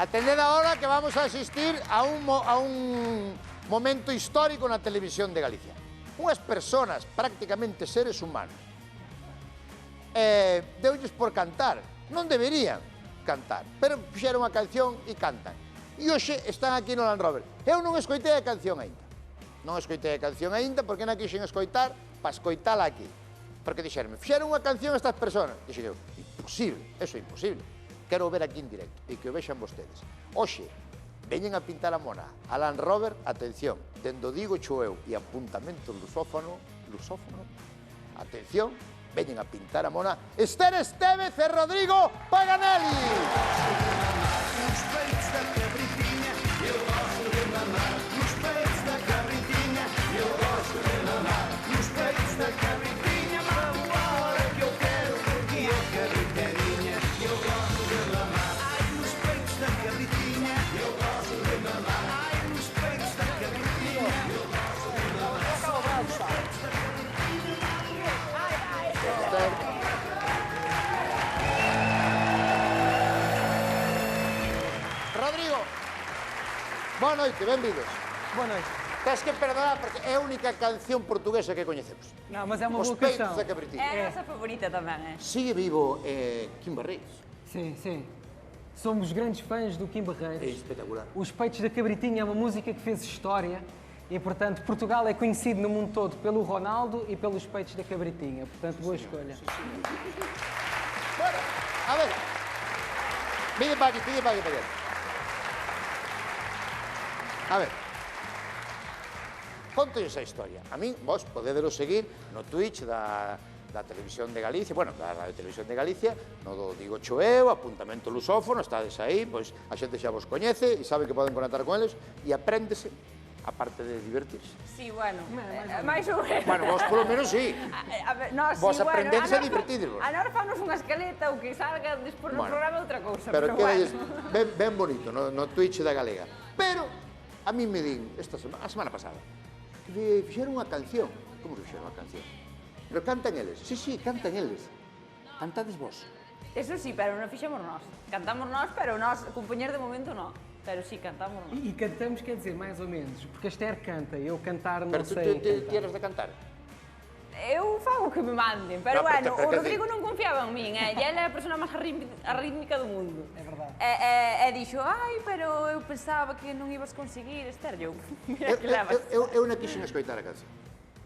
Atended ahora que vamos a asistir a un momento histórico na televisión de Galicia. Unhas personas, prácticamente seres humanos, deulles por cantar. Non deberían cantar, pero fixeron a canción e cantan. E hoxe están aquí no Land Rover. Eu non escoitei a canción aínda. Non escoitei a canción aínda porque non quixen escoitar para escoitala aquí. Porque dixeronme, fixeron unha canción estas personas. Dixen eu, imposible, eso é imposible. Quero ver aquí en directo e que o vexan vostedes. Hoxe, veñen a pintar a mona a Land Rover, atención, dendo digo cho eu e apuntamento lusófono, atención, veñen a pintar a mona Esther Estévez e Rodrigo Paganelli. Rodrigo, boa noite, benvidos. Boa noite. Tens que perdonar porque é a única canción portuguesa que coñecemos. Não, mas é uma Os boa peitos canção. da cabritinha. É a nossa favorita também, é? Sigue vivo Kim Barreiros. Sim, sim. Somos grandes fãs do Kim É Barreiros. espetacular. Os Peitos da Cabritinha é uma música que fez história e, portanto, Portugal é conhecido no mundo todo pelo Ronaldo e pelos Peitos da Cabritinha. Portanto, boa escolha. Bueno, a ver. Pide para aquí, pide para aquí. A ver. Conto esa historia. A min, vos podedelo seguir no Twitch da Televisión de Galicia, bueno, da Radio Televisión de Galicia, no do Digo Choeu, apuntamento lusófono, estades aí, pois a xente xa vos coñece e sabe que poden conectar con eles e apréndese, aparte de divertirse. Sí, bueno, máis ou menos. Bueno, vos polo menos sí. A ver, no, Vos sí, aprendedes a nós divertidevos. A nós fanos unha escaleta, o que salga despois no Bueno, programa é outra cousa, pero pero quedalles bueno. ben bonito no Twitch da Galega. Pero a mí me din, a semana pasada, que fixeron unha canción. Como que fixeron unha canción? Pero cantan eles. Sí, cantan eles. Cantades vos. Eso sí, pero non fixemos nós. Cantamos nós, pero nós, compoñer de momento non. Pero sí, cantamos nós. E cantamos, quer dizer, mais ou menos, porque a Esther canta, eu cantar não Pero tu sei ti cantar. eres de cantar. Eu fago o que me manden, pero No, bueno, pero o que Rodrigo non confiaba en min, e ele é a persona máis arrítmica do mundo. É verdade. E dixo, ai, pero eu pensaba que non ibas conseguir, Esther, eu, mira que levas. Eu non quixen escoitar a canción.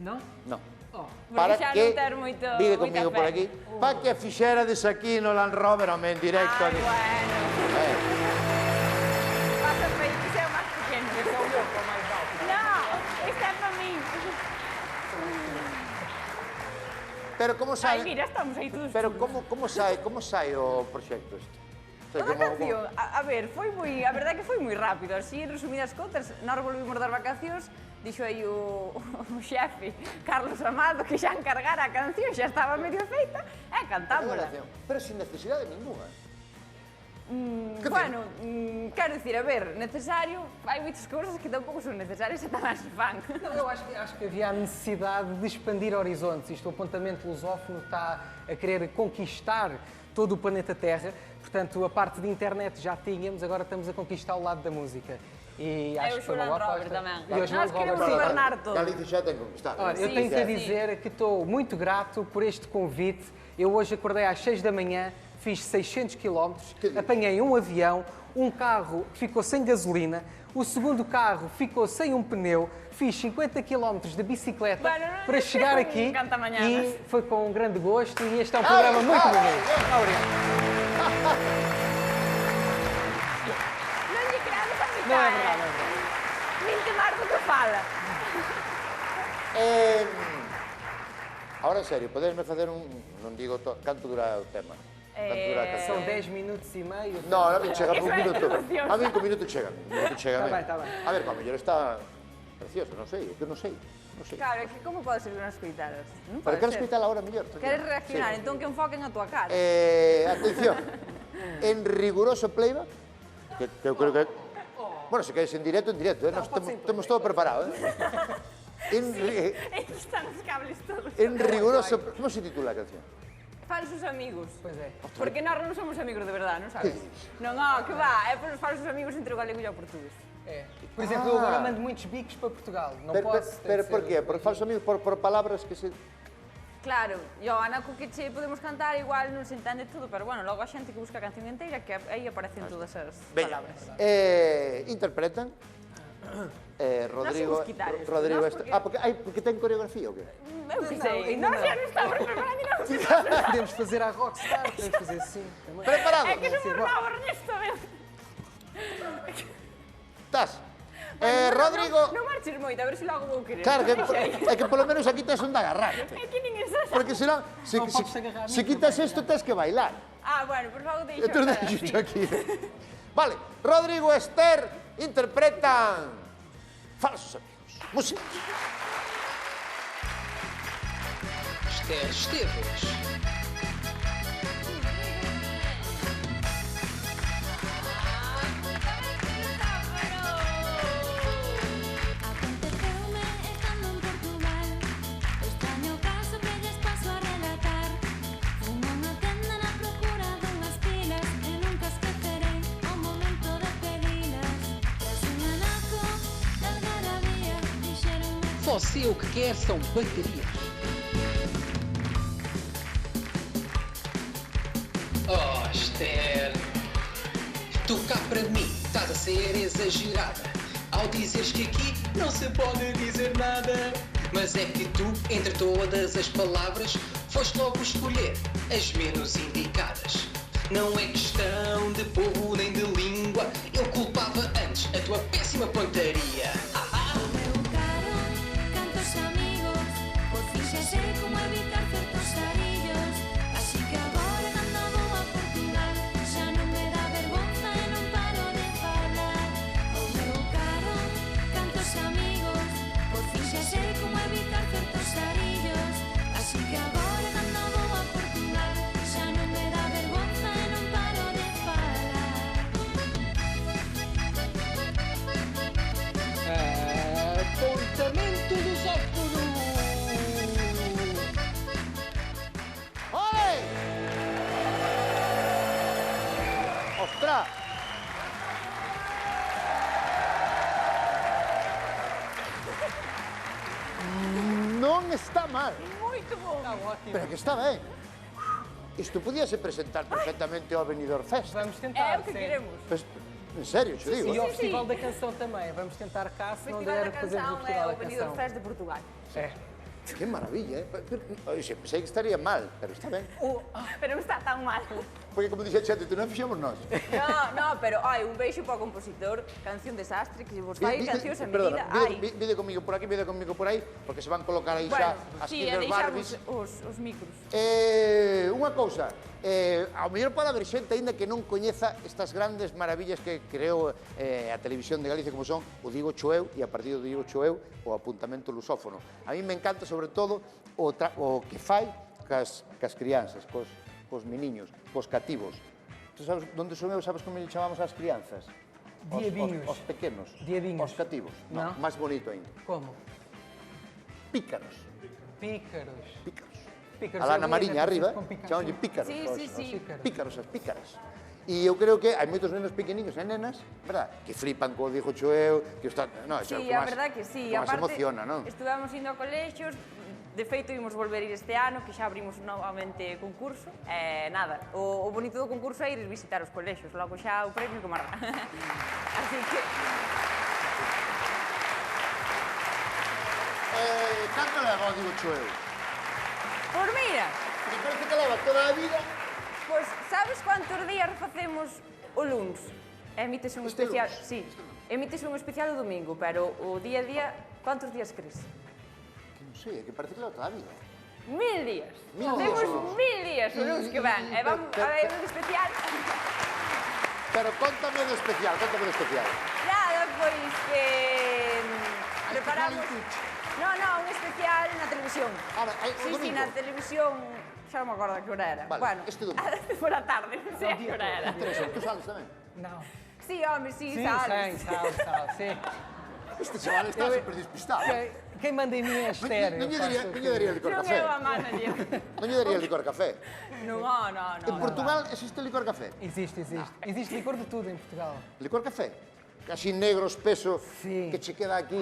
Não? Non. Oh. Porque xa non ter moito, Vide moita comigo fe. por aquí, para que a fixerades aquí no Land Rover, home, en directo. Ai, aquí. bueno. Pasa para aí que sea máis pequeno. Non, esta é para min. Pero como sai? Ai, mira, estamos aí todos Pero chulos. como sai o proxecto este? O sea, Toda a canción, a ver, foi moi, a verdade é que foi moi rápido, así, en resumidas contas, nós volvimos das vacacións, dixo aí o xefe, Carlos Amado, que xa encargara a canción, xa estaba medio feita, e cantámola. Pero sin necesidade ninguna. Que Bueno, quero dicir, a ver, necesario, hai moitas cousas que tampouco son necesarias e tamén se fan. Não, eu acho que havia a necessidade de expandir horizontes. Isto, o apontamento lusófono está a querer conquistar todo o planeta Terra. Portanto, a parte de internet já tínhamos, agora estamos a conquistar o lado da música. E acho Eu que foi uma sou boa Land Rover aposta. tamén. E hoje Nós Land Rover queremos também. gobernar todo. Galicia já tem conquistado. Olha, eu Sim, tenho que sim. dizer que estou muito grato por este convite. Eu hoje acordei às 6 da manhã, fiz 600 km, apanhei um avião, um carro que ficou sem gasolina, o segundo carro ficou sem um pneu, fiz 50 km de bicicleta Bueno, para chegar aqui canta amanhã, e foi com um grande gosto e este é um programa muito bonito. Obrigado. Non lle creamos a mitad, Não é verdade, é verdade. Minte máis do que fala. Ahora, en serio, podesme facer un... Non digo canto dura o tema. Canto dura a canción. São 10 minutos e meio. No, a mí chega por Eso un é minuto. emoción. A mí con minuto chega. Tá ben. A ver, para mellor está precioso, non sei, eu non sei. Claro, é que como pode ser que non escoitaras? Non Pero pode quero ser. escoitar ahora mellor. Queres reaccionar, Sí. entón que enfoquen a túa cara. Atención, en riguroso playback, que eu creo que... Bueno, se queres en directo, nós temos todo preparado, En Están os cables todos. riguroso... Como se titula a canción? Falsos amigos. Pois é. Porque nós non somos amigos de verdade, non sabes? Que dices? Non, que va, é pelos falsos amigos entre o galego e o portugués. É. Por exemplo, eu agora mando muitos bicos para Portugal. Não posso. Pero por quê? Porque falsos amigos por palabras que se... Claro, yo, Ana, co que che podemos cantar igual non se entende todo, pero bueno, logo a xente que busca a canción inteira, que aí aparecen todas as palabras. Interpretan. Rodrigo... Nós imos quitar esto, Rodrigo... nós porque- Porque ten coreografía ou qué? Eu que sei, ainda nós não. xa non estamos preparados, non. Podemos fazer a Rockstar, podemos fazer assim também. Preparado? É que somos novos nisto, meu. Estás? Rodrigo... Non marches moito, a ver se logo vou querer. Claro, é que polo menos aquí tens onde agarrar. É que ninguén se sabe. Porque senón, Non podes agarrar a se mí, quitas isto, tens que bailar. Ah, bueno, por favor, deixa Entón estar así. deixo aquí. Vale, Rodrigo e Esther interpretan Falsos Amigos. Música. Esther Esteves. Aconteceume estando en Portugal O extraño caso que lles paso a relatar Fun a unha tenda na procura dunhas pilas E nunca esquecerei o momento de pedilas Tras un anaco de algarabía Dixeronme Você o que quer são baterias. Oh, Esther, tu cá para mim estás a ser exagerada ao dizeres que aqui não se pode dizer nada. Mas é que tu, entre todas as palavras, foste logo escolher as menos indicadas. Não é questão de povo nem de língua, eu culpava antes a tua péssima pontaria. O meu caro, cantos amigos Por fin xa sei como evitar certos sarillos Así que agora cando vou a Portugal Xa non me dá vergonza e non paro de falar O meu caro, cantos amigos Por fin xa sei como evitar certos sarillos Así que agora cando vou a Portugal Xa non me dá vergonza e non paro de falar Apontamento lusófono. Oi! Ostras! Non está mal, Moito bom. Está ótimo. pero que está ben. Isto podíase presentar perfectamente ao Benidorm Fest. Vamos É tentar, o que sim. queremos. Pues, en serio, te digo. E ao sim. Festival da Canção também. Vamos tentar cá, se O não Festival der, da fazemos o Canção é Festival o da Benidorm Canção. Fest de Portugal. É. Que maravilla, Oxe, pensei que estaría mal, pero está ben. Pero non está tan mal. Porque como dixe a xente, tu non fixemos nós. No, pero ai, un beixo para o compositor, canción desastre, que vos fai cancións a medida. Ai, Vide comigo por aquí, vide comigo por aí, porque se van colocar aí xa bueno, as sí, e Kinder deixamos Barbies. os micros. Unha cousa, ao mellor pode haber xente aínda que non coñeza estas grandes maravillas que creou a televisión de Galicia como son o Digo Choeu e a partir do Digo Choeu o apuntamento lusófono. A mí me encanta sobre todo o que fai cas crianzas, cos meniños, cos cativos. Tú sabes onde son eu, sabes como lle chamamos ás crianzas? Diabinhos. Os pequenos. Diabinhos. Os cativos. Non? Máis bonito ainda. Como? Pícaros. Pícaros. Pícaros. Pícaros. A lá na eu vi Mariña as arriba, com Picasso. chamanlle pícaros. Sí, sí, sí. Pícaros, as pícaras. E eu creo que hai moitos nenos pequeninos e nenas, verdad, que flipan co Diego Choeu, que está, no, eso Sí, a verdad que sí. Que máis Aparte, emociona, non? estuvamos indo a colexios, de feito imos volver ir este ano, que xa abrimos novamente concurso. Nada, o bonito do concurso é ir visitar os colexios, logo xa o premio que marra. Así que... Canto leva o Diego Choeu? Pois mira, Que parece que leva toda a vida. pois sabes cuántos días facemos o luns? Emítese un Este especial, luns? sí, emítese un especial o domingo, pero o día a día, cuántos días crees? Que non sei, é que parece que leva toda a vida. 1000 días. Mil Temos días o luns. 1000 días o luns que van. E vamos a ver un especial. Pero contame do especial, contame do especial. Nada, pois preparamos... No, un especial na televisión. Ahora, hai o Sí, domingo. na televisión, xa non me acordo a que hora era. Vale, Bueno, este domingo. por a tarde, non sei a que hora era. Interesante, tú sales tamén. Não. Sí, home, sí, Sim, sabes. sabe, sim. Este chaval está super despistado. Quem manda em mim é Esther. Non lle daría licor Non café. é a manager. Non lle daría licor café. Non. En Portugal existe licor café. Existe. Existe licor de tudo em Portugal. Licor café. Casi negro, espeso, Sí. que che queda aquí.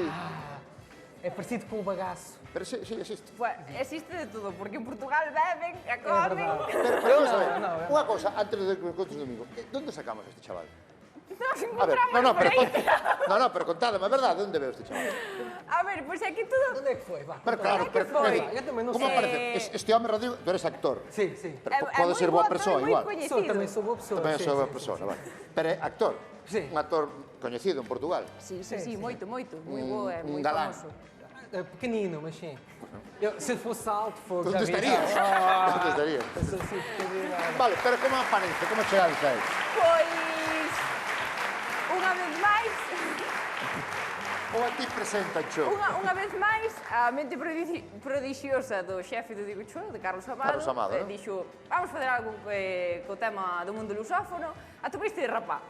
É parecido com o bagaço. Pero sí, existe. Pues, existe de todo, porque en Portugal beben, comen. Pero vamos a ver, no. unha cosa, antes de que me contes domingo, ¿dónde sacamos a este chaval? Nos A ver, encontramos por aí. pero contádame, a verdade, onde veo este chaval? A ver, pues aquí todo... Onde é que foi? Vá, Pero conta. claro, pero foi? Eu também non como sei. aparece? Este home, Rodrigo, tú eres actor. Sí. Pero É pode moi ser boa bo actor, persoa, moi igual. coñecido. Tamén sou boa pessoa. Tamén sí, é boa sí, persoa, vale. Pero é actor. Sí. Un actor coñecido en Portugal. Sí, moito. Moi bo, é moi galán. famoso. Pequenino, mas sim. Se fosse alto, fogo, ¿Dónde já vi. estarías? ¿Dónde estarías? Sou assim, pequenino. Vale, pero como aparece? Como chegades a él? Pois, unha vez máis, Ou a ti presentancho? unha vez máis, a mente prodixiosa do xefe do Digo Cho, de Carlos Amado, Carlos Amado, non? dixo, vamos fazer algo co tema do mundo lusófono, atopiste de rapá.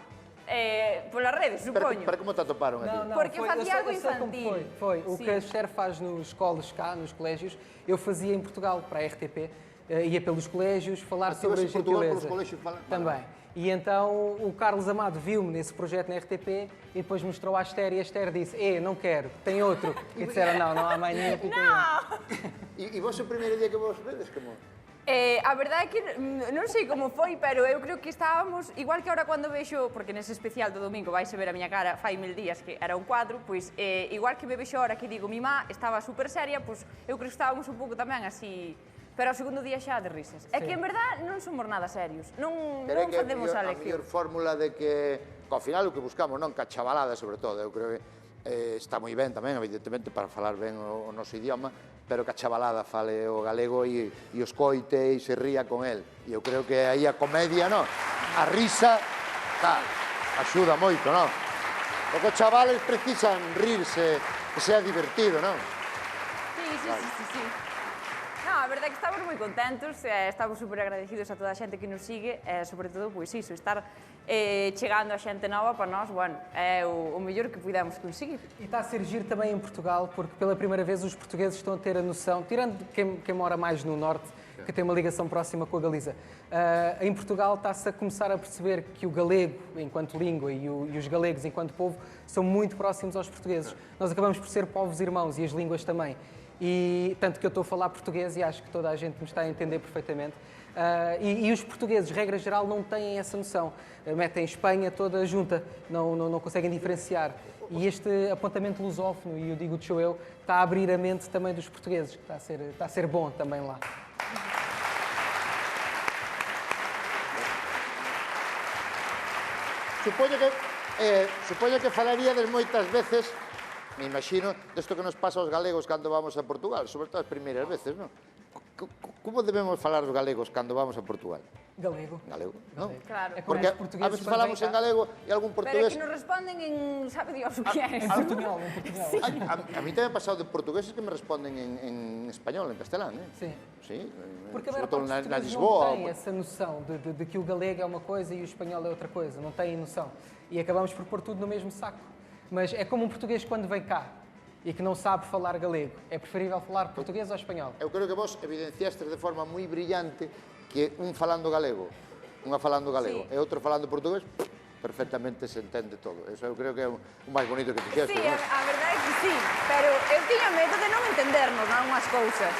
Polas redes, supoño. Pero como te atoparon a ti? Porque foi, fazia eu algo sei como infantil. Foi. O Sim. que a Esther faz nos escolas cá, nos colégios, eu fazia em Portugal, para a RTP. Ia pelos colégios falar sobre a Estiveste em Portugal gentileza. pelos colégios falar- Também. E então o Carlos Amado viu-me nesse projeto na RTP e depois mostrou à Esther e a Esther disse: não quero, tem outro. E disseram: não há mais nenhum. E vos o primeiro día que vos vedes, como? A verdade é que non sei como foi, pero eu creo que estábamos, igual que ahora cando vexo, porque nese especial do domingo vais a ver a miña cara, fai 1000 días que era un cuadro, pois igual que me vexo ahora que digo, mi má estaba super seria, pois eu creo que estábamos un pouco tamén así, pero ao segundo día xa de risas. É que en verdad non somos nada serios, non facemos a a lección. mellor fórmula de que, ao final, o que buscamos, non ca chavalada, sobre todo, eu creo que está moi ben tamén, evidentemente, para falar ben o noso idioma, pero que a chavalada fale o galego e o escoite e se ría con el. E eu creo que aí a comedia, non? A risa, axuda moito, non? Porque os chavales precisan rirse, que sea divertido, non? Sí. No, a verdade é que estamos moi contentos, estamos super agradecidos a toda a xente que nos sigue, e sobre todo, pois iso, estar chegando a xente nova para nós, bueno, é o mellor que pudemos conseguir. E está a ser giro também em Portugal, porque pela primeira vez os portugueses estão a ter a noção, tirando quem mora mais no norte, que tem uma ligação próxima com a Galiza, em Portugal está-se a começar a perceber que o galego, enquanto língua, e os galegos, enquanto povo, são muito próximos aos portugueses. Nós acabamos por ser povos irmãos e as línguas também. E tanto que eu estou a falar português e acho que toda a gente me está a entender perfeitamente. E os portugueses, regra geral, não têm essa noção. Metem Espanha toda junta, não conseguem diferenciar. E este apontamento lusófono, e eu digo de eu, está a abrir a mente também dos portugueses, que está a ser bom também lá. Supoño que falaríades moitas veces, me imagino, desto que nos pasa aos galegos cando vamos a Portugal, sobre todo as primeiras veces, non? Como debemos falar os galegos cando vamos a Portugal? Galego. Galego, non? Claro. É como Porque os portugueses a veces quando falamos vêm en cá. galego e algún Pero é portugués... que nos responden en, sabe Dios o que é. Em português, em português. A mí tamén ha pasado de portugueses que me responden en español, en castelán, eh? Sim. Sí, Porque a sobre maior todo parte dos na portugueses Lisboa. não tem essa noção de que o galego é uma coisa e o espanhol é outra coisa. Não têm noção. E acabamos por pôr tudo no mesmo saco. Mas é como um português quando vem cá e que não sabe falar galego. É preferível falar português ou espanhol? Eu creo que vos evidenciastes de forma moi brillante que un falando galego, unha falando galego Sí. e outro falando portugués, perfectamente se entende todo. Eso eu creo que é o máis bonito que fixestes, Sí, non? a verdade é que sí, pero eu tiña medo de non entendernos algunhas cousas.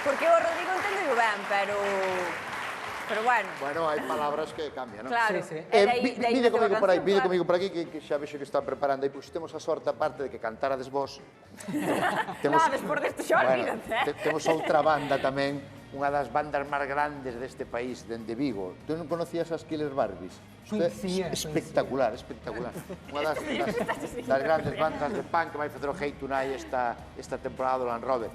Porque o Rodrigo entende ben, pero bueno, Bueno, hai palabras que cambian, non? claro. Sí, sí. E dai Vide nace comigo a por aí, canción, vide claro. comigo por aquí que xa vexo que está preparando aí, pois temos a sorte, aparte de que cantarades vos. No, despois desto xa olvídate, temos outra banda tamén, unha das bandas máis grandes deste país, dende Vigo. Tu non conocías as Killer Barbies? Coñecía, Espectacular. Unha das grandes bandas de punk que vai facer o Hate Tonight esta temporada do Land Rover.